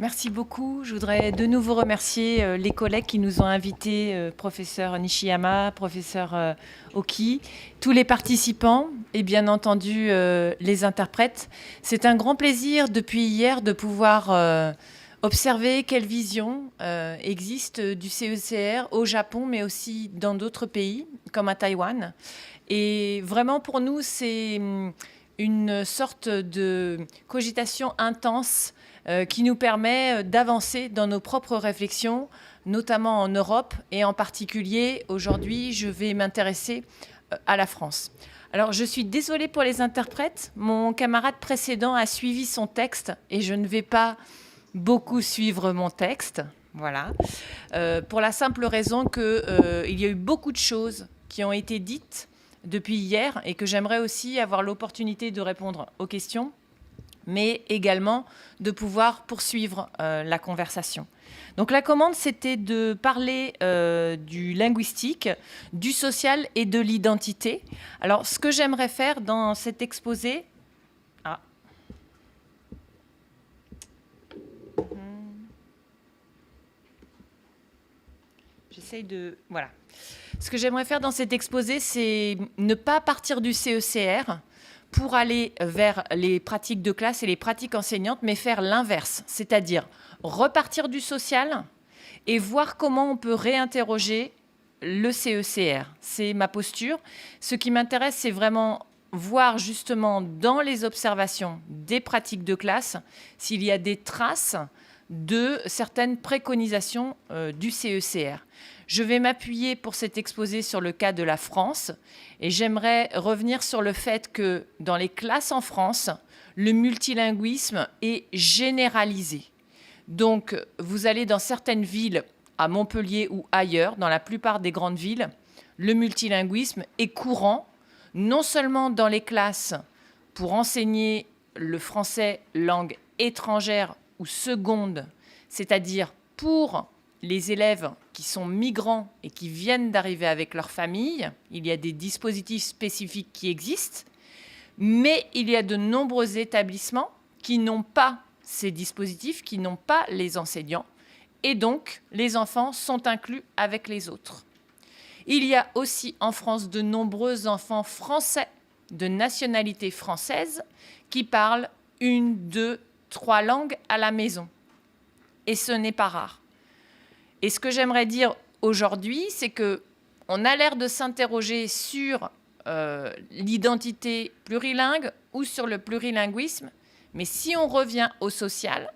Merci beaucoup. Je voudrais de nouveau remercier les collègues qui nous ont invités, professeur Nishiyama, professeur Oki, tous les participants et bien entendu les interprètes. C'est un grand plaisir depuis hier de pouvoir observer quelle vision existe du CECR au Japon, mais aussi dans d'autres pays, comme à Taïwan. Et vraiment, pour nous, c'est une sorte de cogitation intense qui nous permet d'avancer dans nos propres réflexions, notamment en Europe, et en particulier, aujourd'hui, je vais m'intéresser à la France. Alors, je suis désolée pour les interprètes. Mon camarade précédent a suivi son texte et je ne vais pas beaucoup suivre mon texte. Voilà. Pour la simple raison qu'il y a eu beaucoup de choses qui ont été dites depuis hier et que j'aimerais aussi avoir l'opportunité de répondre aux questions, mais également de pouvoir poursuivre la conversation. Donc la commande, c'était de parler du linguistique, du social et de l'identité. Alors ce que j'aimerais faire dans cet exposé... J'essaye de... Voilà. Ce que j'aimerais faire dans cet exposé, c'est ne pas partir du CECR pour aller vers les pratiques de classe et les pratiques enseignantes, mais faire l'inverse, c'est-à-dire repartir du social et voir comment on peut réinterroger le CECR. C'est ma posture. Ce qui m'intéresse, c'est vraiment voir justement dans les observations des pratiques de classe s'il y a des traces de certaines préconisations du CECR. Je vais m'appuyer pour cet exposé sur le cas de la France et j'aimerais revenir sur le fait que dans les classes en France, le multilinguisme est généralisé. Donc, vous allez dans certaines villes, à Montpellier ou ailleurs, dans la plupart des grandes villes, le multilinguisme est courant, non seulement dans les classes pour enseigner le français langue étrangère ou seconde, c'est-à-dire pour les élèves qui sont migrants et qui viennent d'arriver avec leur famille, il y a des dispositifs spécifiques qui existent, mais il y a de nombreux établissements qui n'ont pas ces dispositifs, qui n'ont pas les enseignants, et donc les enfants sont inclus avec les autres. Il y a aussi en France de nombreux enfants français de nationalité française qui parlent 1, 2, 3 langues à la maison. Et ce n'est pas rare. Et ce que j'aimerais dire aujourd'hui, c'est qu'on a l'air de s'interroger sur l'identité plurilingue ou sur le plurilinguisme, mais si on revient au social,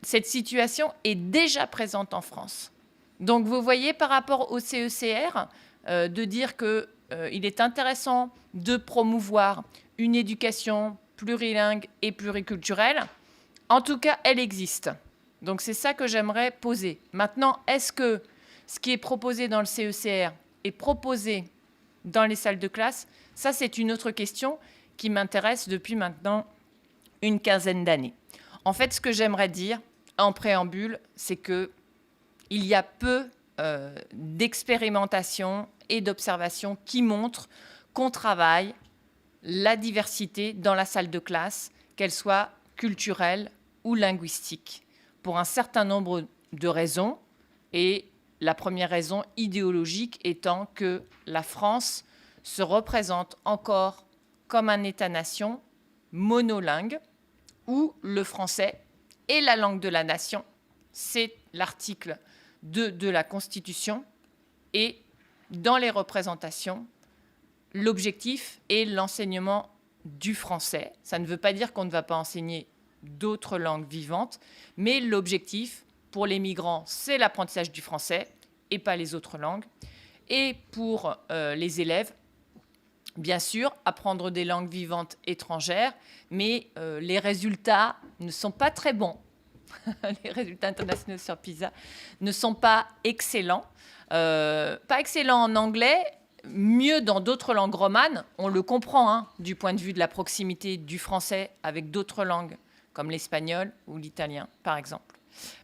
cette situation est déjà présente en France. Donc vous voyez par rapport au CECR, de dire qu'il est intéressant de promouvoir une éducation plurilingue et pluriculturelle, en tout cas elle existe. Donc c'est ça que j'aimerais poser. Maintenant, est-ce que ce qui est proposé dans le CECR est proposé dans les salles de classe? Ça, c'est une autre question qui m'intéresse depuis maintenant une quinzaine d'années. En fait, ce que j'aimerais dire en préambule, c'est qu'il y a peu d'expérimentation et d'observation qui montrent qu'on travaille la diversité dans la salle de classe, qu'elle soit culturelle ou linguistique, pour un certain nombre de raisons, et la première raison idéologique étant que la France se représente encore comme un État-nation monolingue, où le français est la langue de la nation, c'est l'article 2 de la Constitution, et dans les représentations, l'objectif est l'enseignement du français. Ça ne veut pas dire qu'on ne va pas enseigner d'autres langues vivantes, mais l'objectif pour les migrants, c'est l'apprentissage du français et pas les autres langues. Et pour les élèves, bien sûr, apprendre des langues vivantes étrangères, mais les résultats ne sont pas très bons. Les résultats internationaux sur PISA ne sont pas excellents. Pas excellents en anglais, mieux dans d'autres langues romanes. On le comprend hein, du point de vue de la proximité du français avec d'autres langues, comme l'espagnol ou l'italien, par exemple.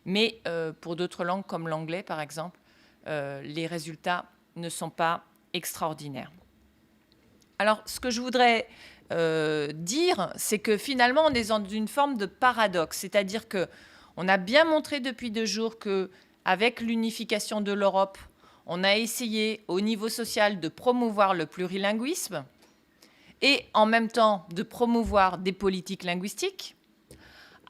Mais pour d'autres langues, comme l'anglais, par exemple, les résultats ne sont pas extraordinaires. Alors, ce que je voudrais dire, c'est que finalement, on est dans une forme de paradoxe. C'est-à-dire On a bien montré depuis 2 jours qu'avec l'unification de l'Europe, on a essayé au niveau social de promouvoir le plurilinguisme et en même temps de promouvoir des politiques linguistiques,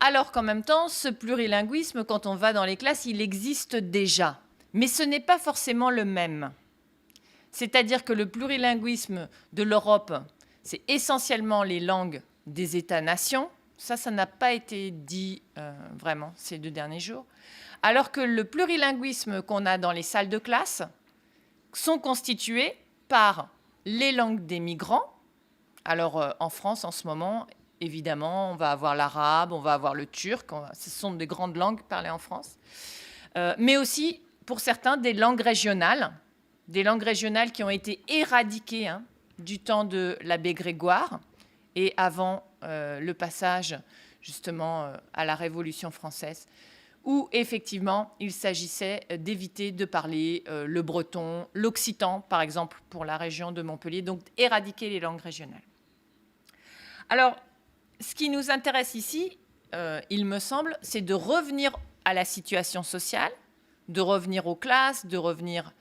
alors qu'en même temps, ce plurilinguisme, quand on va dans les classes, il existe déjà. Mais ce n'est pas forcément le même. C'est-à-dire que le plurilinguisme de l'Europe, c'est essentiellement les langues des États-nations. Ça n'a pas été dit vraiment ces 2 derniers jours. Alors que le plurilinguisme qu'on a dans les salles de classe sont constitués par les langues des migrants. Alors, en France, en ce moment, évidemment, on va avoir l'arabe, on va avoir le turc. Ce sont des grandes langues parlées en France. Mais aussi, pour certains, des langues régionales qui ont été éradiquées du temps de l'abbé Grégoire et avant le passage, justement, à la Révolution française, où, effectivement, il s'agissait d'éviter de parler le breton, l'occitan, par exemple, pour la région de Montpellier, donc éradiquer les langues régionales. Alors, ce qui nous intéresse ici, il me semble, c'est de revenir à la situation sociale, de revenir aux classes, de revenir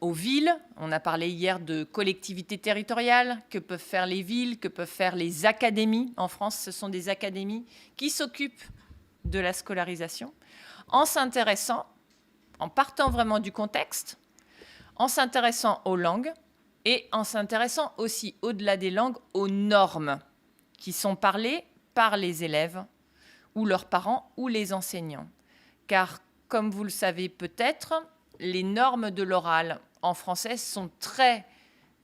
aux villes. On a parlé hier de collectivités territoriales, que peuvent faire les villes, que peuvent faire les académies. En France, ce sont des académies qui s'occupent de la scolarisation, en s'intéressant, en partant vraiment du contexte, en s'intéressant aux langues et en s'intéressant aussi, au-delà des langues, aux normes qui sont parlées par les élèves ou leurs parents ou les enseignants. Car, comme vous le savez peut-être, les normes de l'oral en français sont très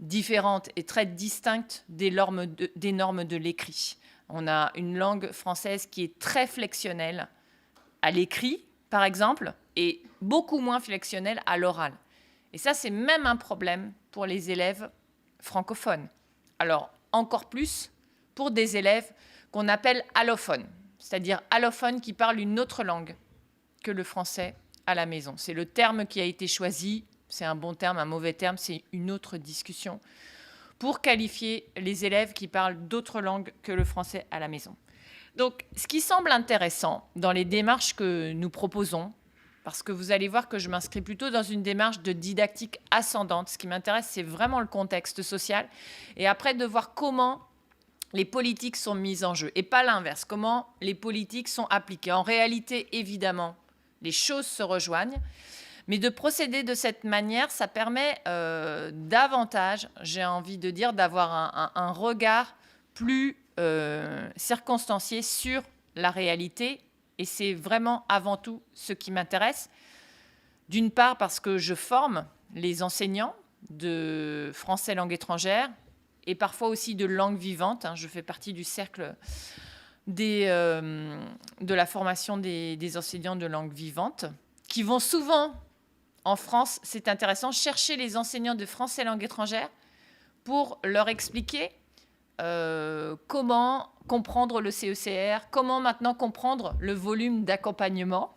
différentes et très distinctes des normes de l'écrit. On a une langue française qui est très flexionnelle à l'écrit, par exemple, et beaucoup moins flexionnelle à l'oral. Et ça, c'est même un problème pour les élèves francophones. Alors, encore plus pour des élèves qu'on appelle allophones, c'est-à-dire allophones qui parlent une autre langue que le français à la maison. C'est le terme qui a été choisi, c'est un bon terme, un mauvais terme, c'est une autre discussion, pour qualifier les élèves qui parlent d'autres langues que le français à la maison. Donc, ce qui semble intéressant dans les démarches que nous proposons, parce que vous allez voir que je m'inscris plutôt dans une démarche de didactique ascendante, ce qui m'intéresse, c'est vraiment le contexte social, et après de voir comment les politiques sont mises en jeu, et pas l'inverse, comment les politiques sont appliquées. En réalité, évidemment, les choses se rejoignent, mais de procéder de cette manière, ça permet davantage, j'ai envie de dire, d'avoir un regard plus circonstancié sur la réalité. Et c'est vraiment avant tout ce qui m'intéresse. D'une part parce que je forme les enseignants de français langue étrangère et parfois aussi de langue vivante. Je fais partie du cercle de la formation des enseignants de langue vivante qui vont souvent, en France, c'est intéressant, chercher les enseignants de français langue étrangère pour leur expliquer comment comprendre le CECR, comment maintenant comprendre le volume d'accompagnement.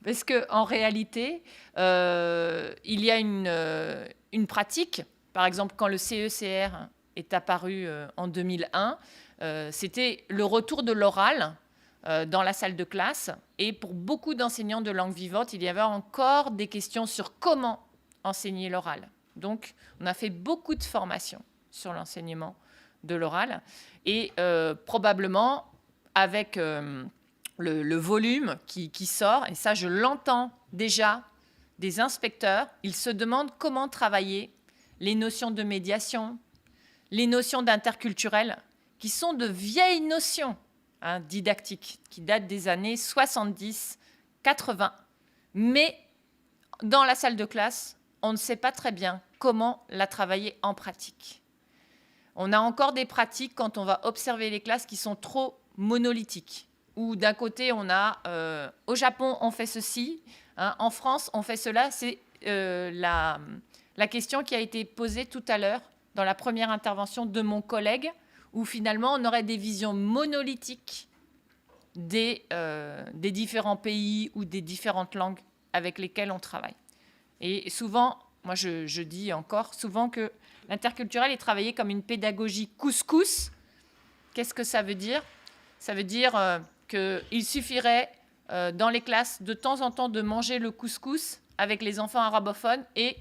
Parce qu'en réalité, il y a une pratique. Par exemple, quand le CECR est apparu en 2001, c'était le retour de l'oral dans la salle de classe. Et pour beaucoup d'enseignants de langue vivante, il y avait encore des questions sur comment enseigner l'oral. Donc, on a fait beaucoup de formations sur l'enseignement de l'oral. Et probablement, avec le volume qui sort, et ça, je l'entends déjà des inspecteurs, ils se demandent comment travailler les notions de médiation, les notions d'interculturel, qui sont de vieilles notions didactiques, qui datent des années 70, 80. Mais dans la salle de classe, on ne sait pas très bien comment la travailler en pratique. On a encore des pratiques, quand on va observer les classes, qui sont trop monolithiques. Où d'un côté, on a au Japon, on fait ceci, en France, on fait cela. C'est la question qui a été posée tout à l'heure dans la première intervention de mon collègue, où finalement, on aurait des visions monolithiques des différents pays ou des différentes langues avec lesquelles on travaille. Et souvent, moi je dis encore souvent que l'interculturel est travaillé comme une pédagogie couscous. Qu'est-ce que ça veut dire ? Ça veut dire qu'il suffirait dans les classes de temps en temps de manger le couscous avec les enfants arabophones et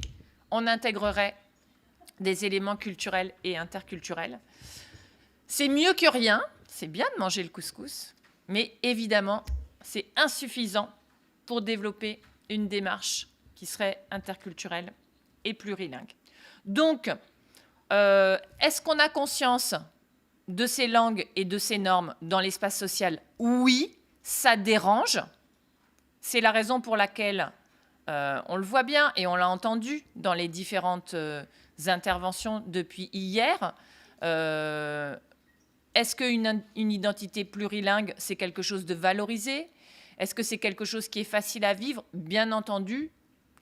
on intégrerait des éléments culturels et interculturels. C'est mieux que rien, c'est bien de manger le couscous, mais évidemment, c'est insuffisant pour développer une démarche qui serait interculturelle et plurilingue. Donc, est-ce qu'on a conscience de ces langues et de ces normes dans l'espace social? Oui, ça dérange. C'est la raison pour laquelle on le voit bien et on l'a entendu dans les différentes interventions depuis hier. Est-ce qu'une identité plurilingue, c'est quelque chose de valorisé? Est-ce que c'est quelque chose qui est facile à vivre? Bien entendu,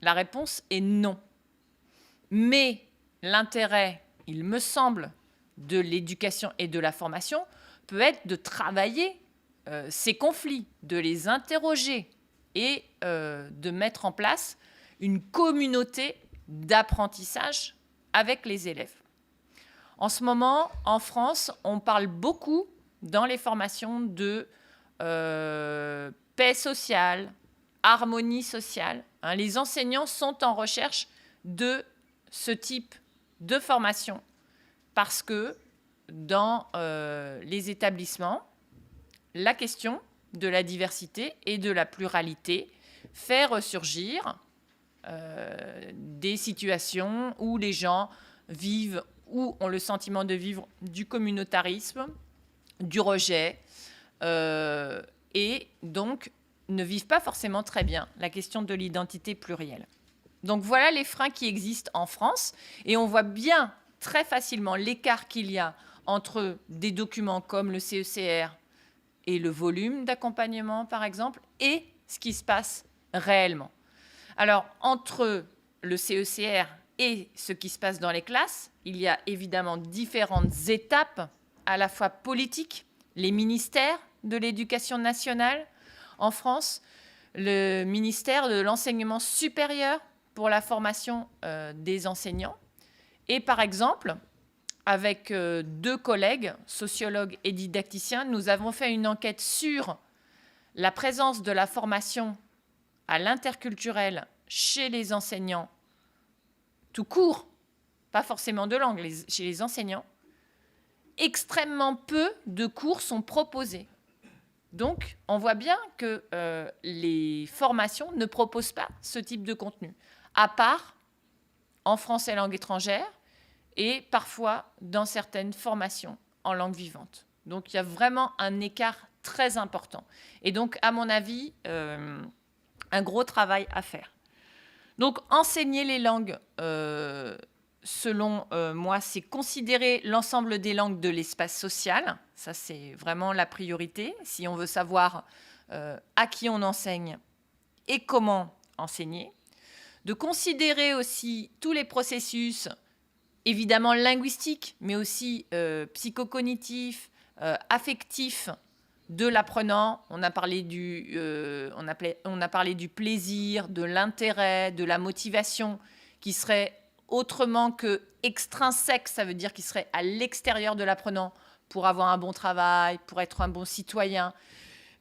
la réponse est non. Mais l'intérêt, il me semble, de l'éducation et de la formation peut être de travailler ces conflits, de les interroger et de mettre en place une communauté d'apprentissage avec les élèves. En ce moment, en France, on parle beaucoup dans les formations de paix sociale, harmonie sociale. Les enseignants sont en recherche de ce type de formation parce que dans les établissements, la question de la diversité et de la pluralité fait ressurgir des situations où les gens vivent ou ont le sentiment de vivre du communautarisme, du rejet, et donc ne vivent pas forcément très bien la question de l'identité plurielle. Donc voilà les freins qui existent en France, et on voit bien très facilement l'écart qu'il y a entre des documents comme le CECR et le volume d'accompagnement, par exemple, et ce qui se passe réellement. Alors, entre le CECR et ce qui se passe dans les classes, il y a évidemment différentes étapes, à la fois politiques, les ministères de l'Éducation nationale en France, le ministère de l'Enseignement supérieur pour la formation des enseignants, et par exemple, avec 2 collègues, sociologues et didacticiens, nous avons fait une enquête sur la présence de la formation à l'interculturel chez les enseignants tout court, pas forcément de langue, chez les enseignants. Extrêmement peu de cours sont proposés. Donc, on voit bien que les formations ne proposent pas ce type de contenu, à part en français langue étrangère et parfois dans certaines formations en langue vivante. Donc, il y a vraiment un écart très important. Et donc, à mon avis, un gros travail à faire. Donc, enseigner les langues, selon moi, c'est considérer l'ensemble des langues de l'espace social. Ça, c'est vraiment la priorité, si on veut savoir à qui on enseigne et comment enseigner. De considérer aussi tous les processus, évidemment linguistiques, mais aussi psychocognitifs, affectifs, de l'apprenant. On a parlé du plaisir, de l'intérêt, de la motivation, qui serait autrement que extrinsèque, ça veut dire qu'il serait à l'extérieur de l'apprenant pour avoir un bon travail, pour être un bon citoyen,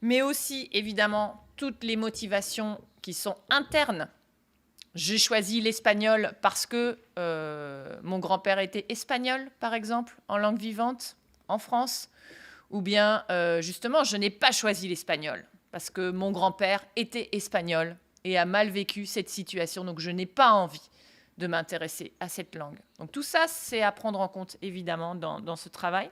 mais aussi évidemment toutes les motivations qui sont internes. J'ai choisi l'espagnol parce que mon grand-père était espagnol, par exemple, en langue vivante, en France. Ou bien, justement, je n'ai pas choisi l'espagnol parce que mon grand-père était espagnol et a mal vécu cette situation. Donc, je n'ai pas envie de m'intéresser à cette langue. Donc, tout ça, c'est à prendre en compte, évidemment, dans ce travail.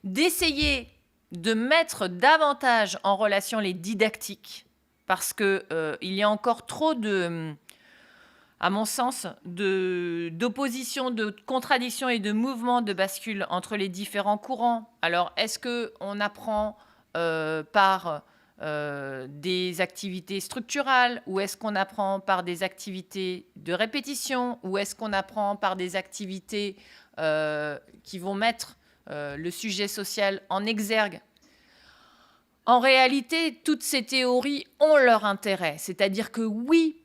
D'essayer de mettre davantage en relation les didactiques parce qu'il y a encore trop de... à mon sens, d'opposition, de contradiction et de mouvement de bascule entre les différents courants. Alors, est-ce qu'on apprend par des activités structurales ou est-ce qu'on apprend par des activités de répétition ou est-ce qu'on apprend par des activités qui vont mettre le sujet social en exergue? En réalité, toutes ces théories ont leur intérêt. C'est-à-dire que oui,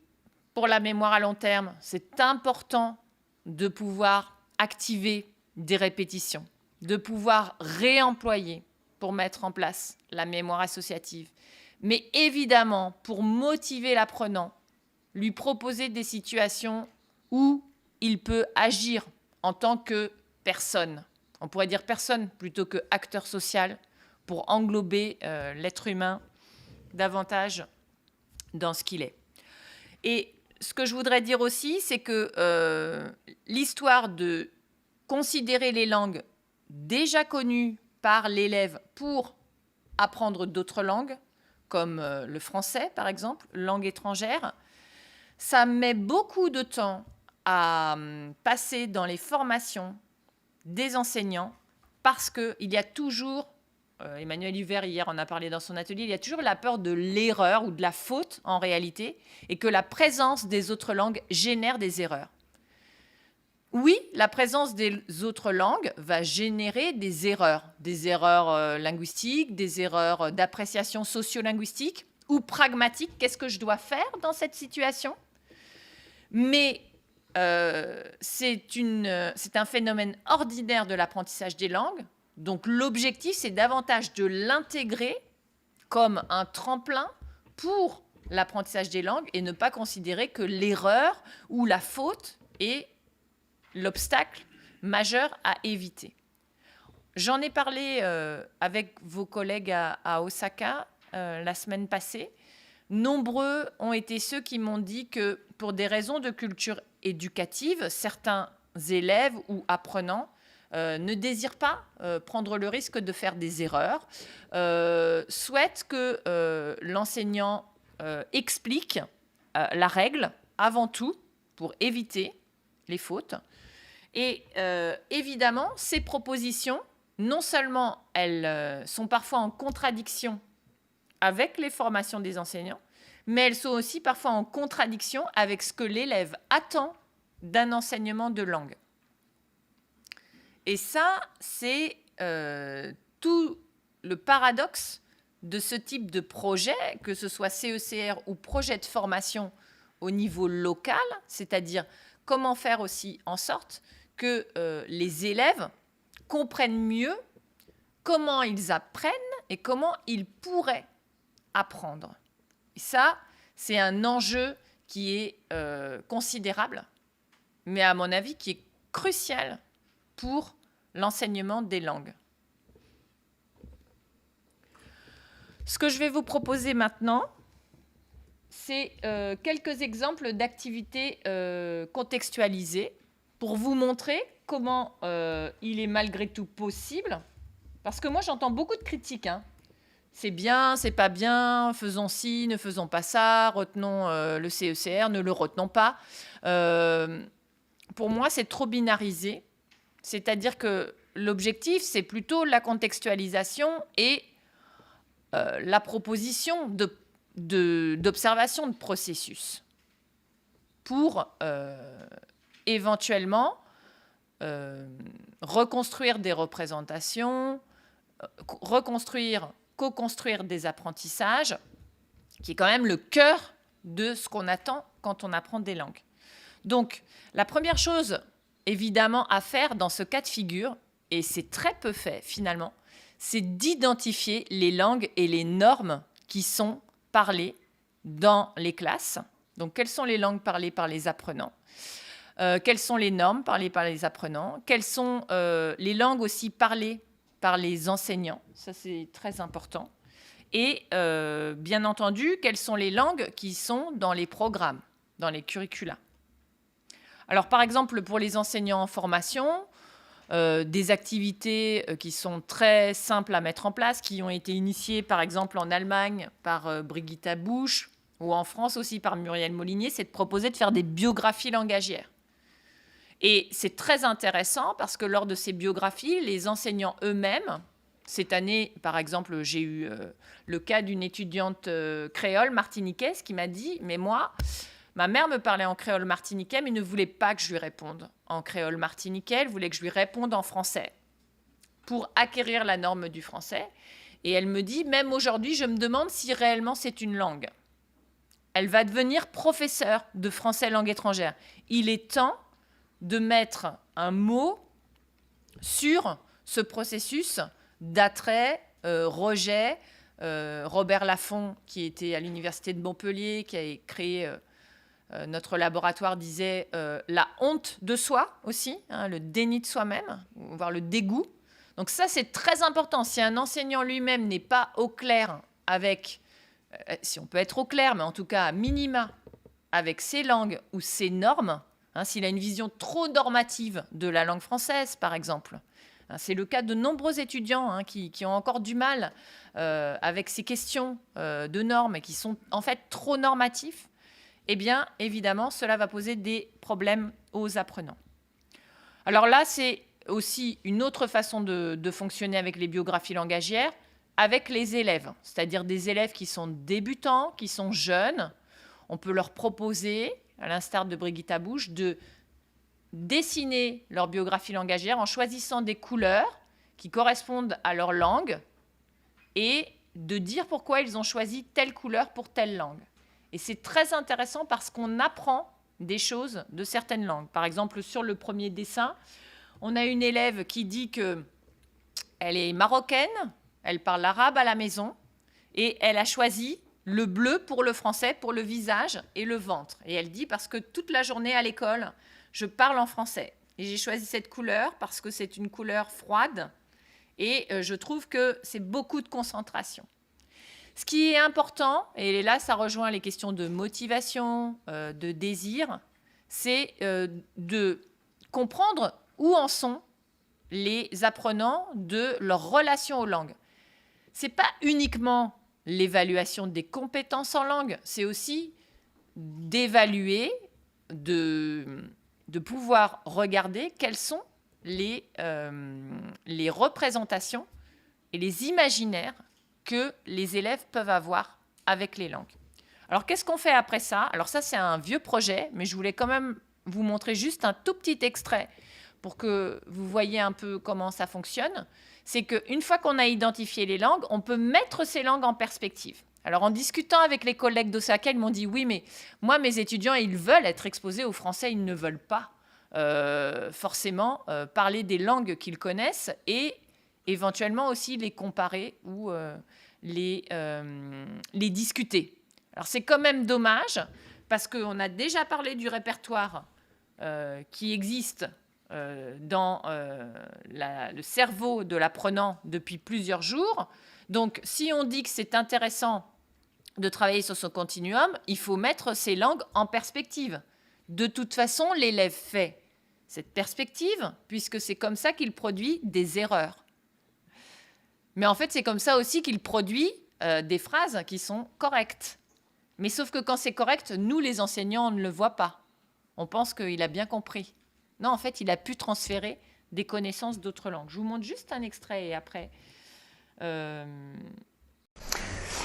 pour la mémoire à long terme, c'est important de pouvoir activer des répétitions, de pouvoir réemployer pour mettre en place la mémoire associative. Mais évidemment, pour motiver l'apprenant, lui proposer des situations où il peut agir en tant que personne. On pourrait dire personne plutôt que acteur social pour englober l'être humain davantage dans ce qu'il est. Et ce que je voudrais dire aussi, c'est que l'histoire de considérer les langues déjà connues par l'élève pour apprendre d'autres langues, comme le français par exemple, langue étrangère, ça met beaucoup de temps à passer dans les formations des enseignants parce qu'il y a toujours, Emmanuel Huvert hier en a parlé dans son atelier, il y a toujours la peur de l'erreur ou de la faute en réalité et que la présence des autres langues génère des erreurs. Oui, la présence des autres langues va générer des erreurs linguistiques, des erreurs d'appréciation socio-linguistique ou pragmatique. Qu'est-ce que je dois faire dans cette situation ? Mais c'est un phénomène ordinaire de l'apprentissage des langues. Donc l'objectif, c'est davantage de l'intégrer comme un tremplin pour l'apprentissage des langues et ne pas considérer que l'erreur ou la faute est l'obstacle majeur à éviter. J'en ai parlé avec vos collègues à Osaka la semaine passée. Nombreux ont été ceux qui m'ont dit que pour des raisons de culture éducative, certains élèves ou apprenants ne désirent pas prendre le risque de faire des erreurs, souhaitent que l'enseignant explique la règle avant tout pour éviter les fautes. Et évidemment, ces propositions, non seulement elles sont parfois en contradiction avec les formations des enseignants, mais elles sont aussi parfois en contradiction avec ce que l'élève attend d'un enseignement de langue. Et ça, c'est tout le paradoxe de ce type de projet, que ce soit CECR ou projet de formation au niveau local, c'est-à-dire comment faire aussi en sorte que les élèves comprennent mieux comment ils apprennent et comment ils pourraient apprendre. Et ça, c'est un enjeu qui est considérable, mais à mon avis, qui est crucial pour l'enseignement des langues. Ce que je vais vous proposer maintenant, c'est quelques exemples d'activités contextualisées pour vous montrer comment il est malgré tout possible. Parce que moi, j'entends beaucoup de critiques. C'est bien, c'est pas bien, faisons ci, ne faisons pas ça, retenons le CECR, ne le retenons pas. Pour moi, c'est trop binarisé. C'est-à-dire que l'objectif, c'est plutôt la contextualisation et la proposition d'observation de processus pour éventuellement reconstruire des représentations, co-construire des apprentissages, qui est quand même le cœur de ce qu'on attend quand on apprend des langues. Donc, la première chose, évidemment, à faire dans ce cas de figure, et c'est très peu fait finalement, c'est d'identifier les langues et les normes qui sont parlées dans les classes. Donc, quelles sont les langues parlées par les apprenants ? Quelles sont les normes parlées par les apprenants ? Quelles sont les langues aussi parlées par les enseignants ? Ça, c'est très important. Et bien entendu, quelles sont les langues qui sont dans les programmes, dans les curricula ? Alors, par exemple, pour les enseignants en formation, des activités qui sont très simples à mettre en place, qui ont été initiées, par exemple, en Allemagne par Brigitta Busch ou en France aussi par Muriel Molinier, c'est de proposer de faire des biographies langagières. Et c'est très intéressant parce que lors de ces biographies, les enseignants eux-mêmes, cette année, par exemple, j'ai eu le cas d'une étudiante créole martiniquaise qui m'a dit « Mais moi, ma mère me parlait en créole martiniquais, mais ne voulait pas que je lui réponde en créole martiniquais. Elle voulait que je lui réponde en français pour acquérir la norme du français. Et elle me dit, même aujourd'hui, je me demande si réellement c'est une langue. Elle va devenir professeure de français langue étrangère. Il est temps de mettre un mot sur ce processus d'attrait, rejet, Robert Laffont, qui était à l'université de Montpellier, qui a créé notre laboratoire, disait la honte de soi aussi, hein, le déni de soi-même, voire le dégoût. Donc ça, c'est très important. Si un enseignant lui-même n'est pas au clair avec, si on peut être au clair, mais en tout cas à minima, avec ses langues ou ses normes, hein, s'il a une vision trop normative de la langue française, par exemple. Hein, c'est le cas de nombreux étudiants hein, qui ont encore du mal avec ces questions de normes et qui sont en fait trop normatifs. Eh bien, évidemment, cela va poser des problèmes aux apprenants. Alors là, c'est aussi une autre façon de fonctionner avec les biographies langagières, avec les élèves, c'est-à-dire des élèves qui sont débutants, qui sont jeunes. On peut leur proposer, à l'instar de Brigitte Habouche, de dessiner leur biographie langagière en choisissant des couleurs qui correspondent à leur langue et de dire pourquoi ils ont choisi telle couleur pour telle langue. Et c'est très intéressant parce qu'on apprend des choses de certaines langues. Par exemple, sur le premier dessin, on a une élève qui dit qu'elle est marocaine, elle parle l'arabe à la maison et elle a choisi le bleu pour le français, pour le visage et le ventre. Et elle dit parce que toute la journée à l'école, je parle en français. Et j'ai choisi cette couleur parce que c'est une couleur froide et je trouve que c'est beaucoup de concentration. Ce qui est important, et là ça rejoint les questions de motivation, de désir, c'est de comprendre où en sont les apprenants de leur relation aux langues. Ce n'est pas uniquement l'évaluation des compétences en langue, c'est aussi d'évaluer, de pouvoir regarder quelles sont les représentations et les imaginaires que les élèves peuvent avoir avec les langues. Alors, qu'est-ce qu'on fait après ça? Alors ça, c'est un vieux projet, mais je voulais quand même vous montrer juste un tout petit extrait pour que vous voyez un peu comment ça fonctionne. C'est qu'une fois qu'on a identifié les langues, on peut mettre ces langues en perspective. Alors, en discutant avec les collègues d'Osaka, ils m'ont dit « Oui, mais moi, mes étudiants, ils veulent être exposés au français, ils ne veulent pas forcément parler des langues qu'ils connaissent et éventuellement aussi les comparer ou les discuter. » Alors, c'est quand même dommage parce qu'on a déjà parlé du répertoire qui existe dans le cerveau de l'apprenant depuis plusieurs jours. Donc, si on dit que c'est intéressant de travailler sur ce continuum, il faut mettre ces langues en perspective. De toute façon, l'élève fait cette perspective puisque c'est comme ça qu'il produit des erreurs. Mais en fait, c'est comme ça aussi qu'il produit des phrases qui sont correctes. Mais sauf que quand c'est correct, nous, les enseignants, on ne le voit pas. On pense qu'il a bien compris. Non, en fait, il a pu transférer des connaissances d'autres langues. Je vous montre juste un extrait et après...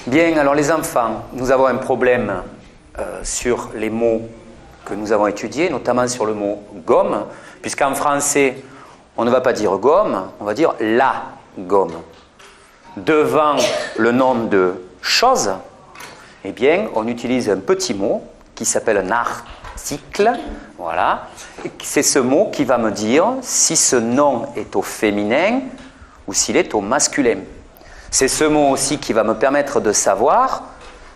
Bien, alors les enfants, nous avons un problème sur les mots que nous avons étudiés, notamment sur le mot gomme, puisqu'en français, on ne va pas dire gomme, on va dire la gomme. Devant le nom de chose, eh bien, on utilise un petit mot qui s'appelle un article. Voilà. C'est ce mot qui va me dire si ce nom est au féminin ou s'il est au masculin. C'est ce mot aussi qui va me permettre de savoir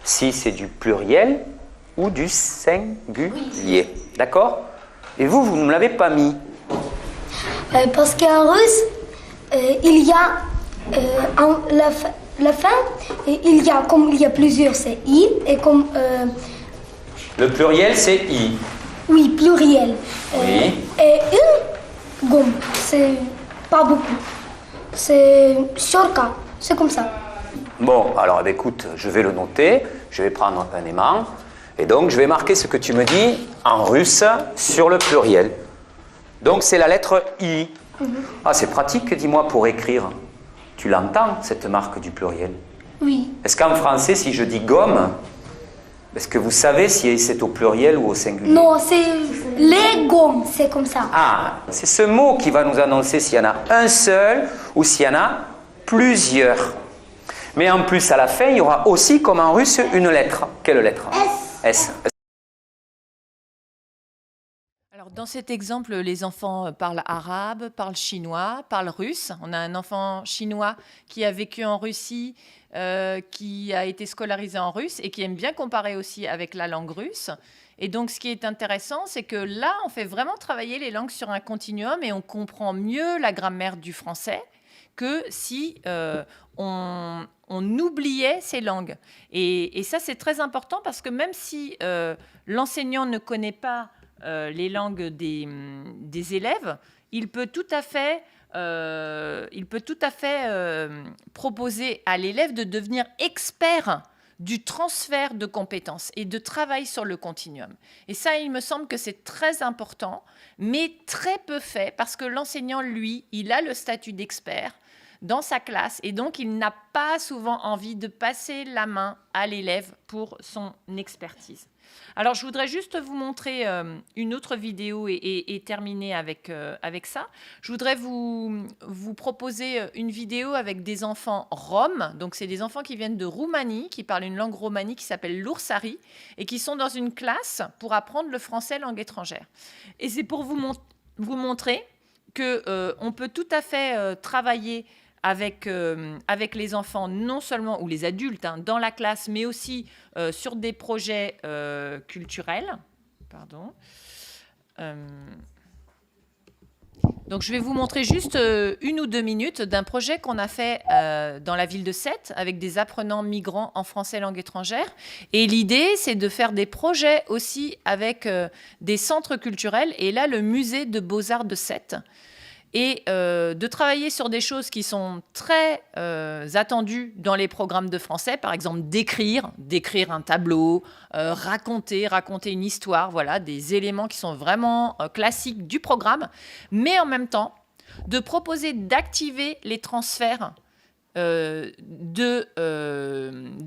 si c'est du pluriel ou du singulier. D'accord? Et vous, vous ne me l'avez pas mis. Parce qu'en russe, il y a la fin, il y a, comme il y a plusieurs, c'est i, et comme... Le pluriel, c'est i. Oui, pluriel. Oui. Et une gomme, c'est pas beaucoup. C'est shorka, c'est comme ça. Bon, alors écoute, je vais le noter, je vais prendre un aimant, et donc je vais marquer ce que tu me dis en russe sur le pluriel. Donc c'est la lettre I. Ah, c'est pratique, dis-moi, pour écrire. Tu l'entends, cette marque du pluriel? Oui. Est-ce qu'en français, si je dis gomme, est-ce que vous savez si c'est au pluriel ou au singulier? Non, c'est les gommes, c'est comme ça. Ah, c'est ce mot qui va nous annoncer s'il y en a un seul ou s'il y en a plusieurs. Mais en plus, à la fin, il y aura aussi, comme en russe, une lettre. Quelle lettre? S. S. Alors, dans cet exemple, les enfants parlent arabe, parlent chinois, parlent russe. On a un enfant chinois qui a vécu en Russie, qui a été scolarisé en russe et qui aime bien comparer aussi avec la langue russe. Et donc, ce qui est intéressant, c'est que là, on fait vraiment travailler les langues sur un continuum et on comprend mieux la grammaire du français que si on oubliait ces langues. Et ça, c'est très important parce que même si l'enseignant ne connaît pas les langues des élèves, il peut tout à fait, proposer à l'élève de devenir expert du transfert de compétences et de travail sur le continuum. Et ça, il me semble que c'est très important, mais très peu fait, parce que l'enseignant, lui, il a le statut d'expert dans sa classe, et donc il n'a pas souvent envie de passer la main à l'élève pour son expertise. Alors, je voudrais juste vous montrer une autre vidéo et terminer avec ça. Je voudrais vous proposer une vidéo avec des enfants roms. Donc, c'est des enfants qui viennent de Roumanie, qui parlent une langue romanie qui s'appelle l'oursari et qui sont dans une classe pour apprendre le français langue étrangère. Et c'est pour vous montrer qu'on peut tout à fait travailler avec les enfants, non seulement, ou les adultes, dans la classe, mais aussi sur des projets culturels. Pardon. Donc, je vais vous montrer juste 1 ou 2 minutes d'un projet qu'on a fait dans la ville de Sète avec des apprenants migrants en français langue étrangère. Et l'idée, c'est de faire des projets aussi avec des centres culturels. Et là, le musée de Beaux-Arts de Sète. Et de travailler sur des choses qui sont très attendues dans les programmes de français, par exemple d'écrire un tableau, raconter une histoire, voilà, des éléments qui sont vraiment classiques du programme, mais en même temps de proposer d'activer les transferts de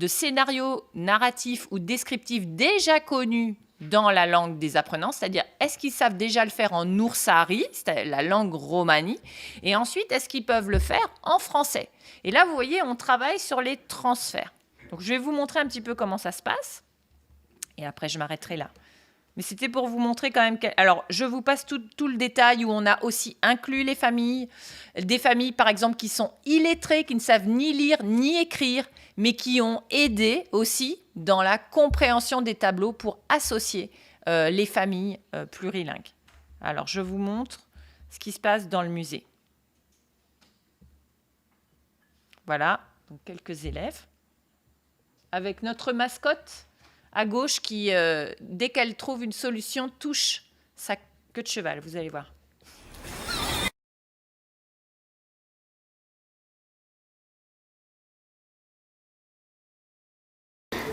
scénarios narratifs ou descriptifs déjà connus dans la langue des apprenants, c'est-à-dire est-ce qu'ils savent déjà le faire en oursari, c'est la langue romanie, et ensuite est-ce qu'ils peuvent le faire en français. Et là, vous voyez, on travaille sur les transferts. Donc, je vais vous montrer un petit peu comment ça se passe, et après, je m'arrêterai là. Mais c'était pour vous montrer quand même... Alors, je vous passe tout le détail où on a aussi inclus les familles. Des familles, par exemple, qui sont illettrées, qui ne savent ni lire ni écrire, mais qui ont aidé aussi dans la compréhension des tableaux pour associer les familles plurilingues. Alors, je vous montre ce qui se passe dans le musée. Voilà, donc quelques élèves. Avec notre mascotte à gauche qui, dès qu'elle trouve une solution, touche sa queue de cheval. Vous allez voir.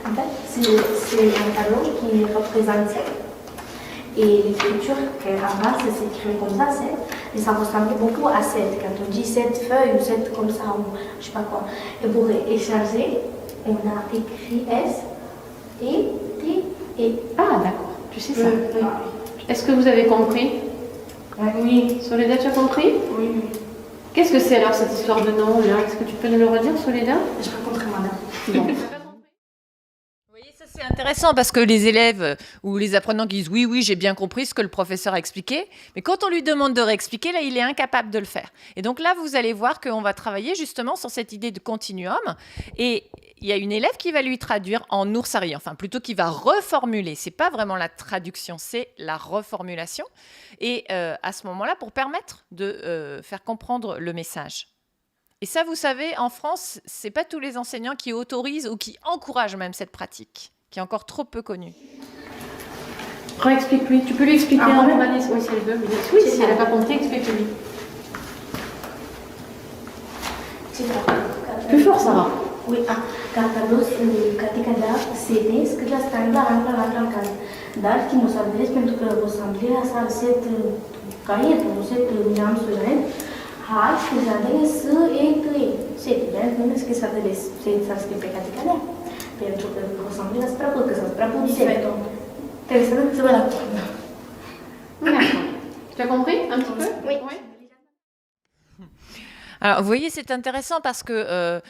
En fait, c'est un tableau qui représente et l'écriture qu'avant ça s'écrit comme ça, et ça ressemble beaucoup à 7. Quand on dit 7 feuilles ou 7 comme ça, ou je sais pas quoi. Et pour échanger, on a écrit S et T et. Ah, d'accord, tu sais ça. Oui. Est-ce que vous avez compris? Oui. Soledad, tu as compris? Oui. Qu'est-ce que c'est alors cette histoire de nom là? Est-ce que tu peux nous le redire, Soledad? Je raconterai madame. Bon. Vous voyez, ça c'est intéressant parce que les élèves ou les apprenants qui disent oui, oui, j'ai bien compris ce que le professeur a expliqué, mais quand on lui demande de réexpliquer, là, il est incapable de le faire. Et donc là, vous allez voir qu'on va travailler justement sur cette idée de continuum. Et il y a une élève qui va lui traduire en oursari, enfin plutôt qui va reformuler. C'est pas vraiment la traduction, c'est la reformulation. Et à ce moment-là, pour permettre de faire comprendre le message. Et ça, vous savez, en France, c'est pas tous les enseignants qui autorisent ou qui encouragent même cette pratique, qui est encore trop peu connue. Explique-lui. Tu peux lui expliquer en romanisme, oui, si elle veut. Oui, si elle n'a pas compris, explique-lui. Plus fort, Sarah. Oui, Cartados Caticada CD scria standa la dar qui nous adresse pentru că ressemblait à ça cette caietul, cette neamțurile, hai și zadele să e tăi. Cette bine, nu scrie să adresse, să scrie pe Caticada. Pentru că ressemblait à spre că să spre puțin. Trebuie să vă la D'accord. Tu as compris un petit peu? Oui. Alors, vous voyez, c'est intéressant parce que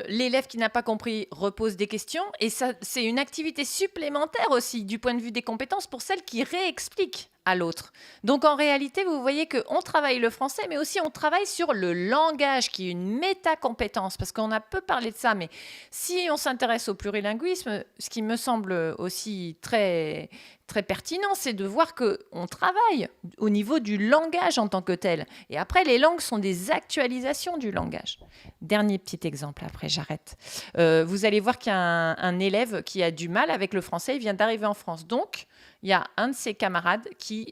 l'élève qui n'a pas compris repose des questions et ça, c'est une activité supplémentaire aussi du point de vue des compétences pour celle qui réexplique à l'autre. Donc en réalité, vous voyez qu'on travaille le français, mais aussi on travaille sur le langage, qui est une métacompétence, parce qu'on a peu parlé de ça, mais si on s'intéresse au plurilinguisme, ce qui me semble aussi très, très pertinent, c'est de voir qu'on travaille au niveau du langage en tant que tel. Et après, les langues sont des actualisations du langage. Dernier petit exemple, après j'arrête. Vous allez voir qu'il y a un élève qui a du mal avec le français, il vient d'arriver en France. Donc, il y a un de ses camarades qui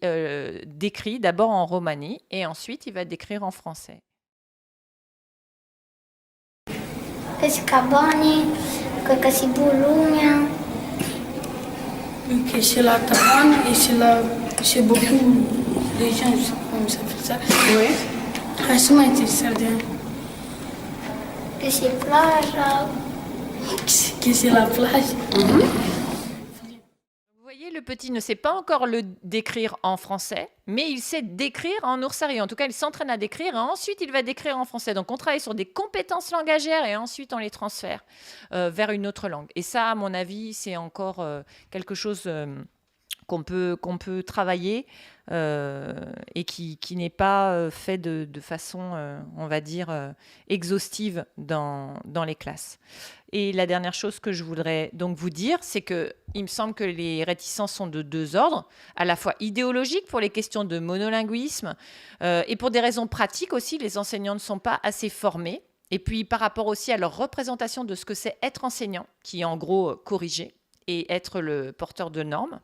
décrit d'abord en romani et ensuite il va décrire en français. Pescabani, Cacasibulunia. Que c'est la Taran et c'est beaucoup de gens, je sais pas comment ça fait ça. Oui. Franchement, c'est sardin. Que c'est plage. Que c'est la plage. Vous voyez, le petit ne sait pas encore le décrire en français, mais il sait décrire en oursari. En tout cas, il s'entraîne à décrire et ensuite il va décrire en français. Donc on travaille sur des compétences langagères et ensuite on les transfère vers une autre langue. Et ça, à mon avis, c'est encore quelque chose qu'on peut travailler et qui n'est pas fait de façon, on va dire, exhaustive dans les classes. Et la dernière chose que je voudrais donc vous dire, c'est qu'il me semble que les réticences sont de deux ordres, à la fois idéologiques pour les questions de monolinguisme et pour des raisons pratiques aussi, les enseignants ne sont pas assez formés. Et puis par rapport aussi à leur représentation de ce que c'est être enseignant, qui est en gros corriger et être le porteur de normes,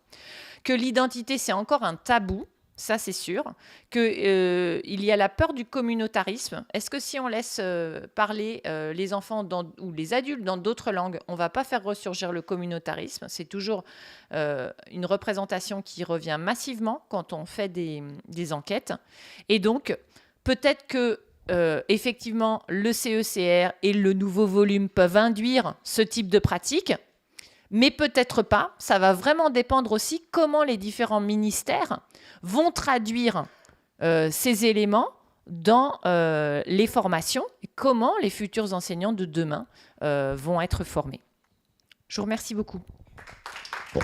que l'identité c'est encore un tabou. Ça, c'est sûr. Qu'il y a la peur du communautarisme. Est-ce que si on laisse parler les enfants ou les adultes dans d'autres langues, on ne va pas faire ressurgir le communautarisme? C'est toujours une représentation qui revient massivement quand on fait des enquêtes. Et donc, peut-être que effectivement, le CECR et le nouveau volume peuvent induire ce type de pratique. Mais peut-être pas. Ça va vraiment dépendre aussi comment les différents ministères vont traduire ces éléments dans les formations et comment les futurs enseignants de demain vont être formés. Je vous remercie beaucoup. Bon.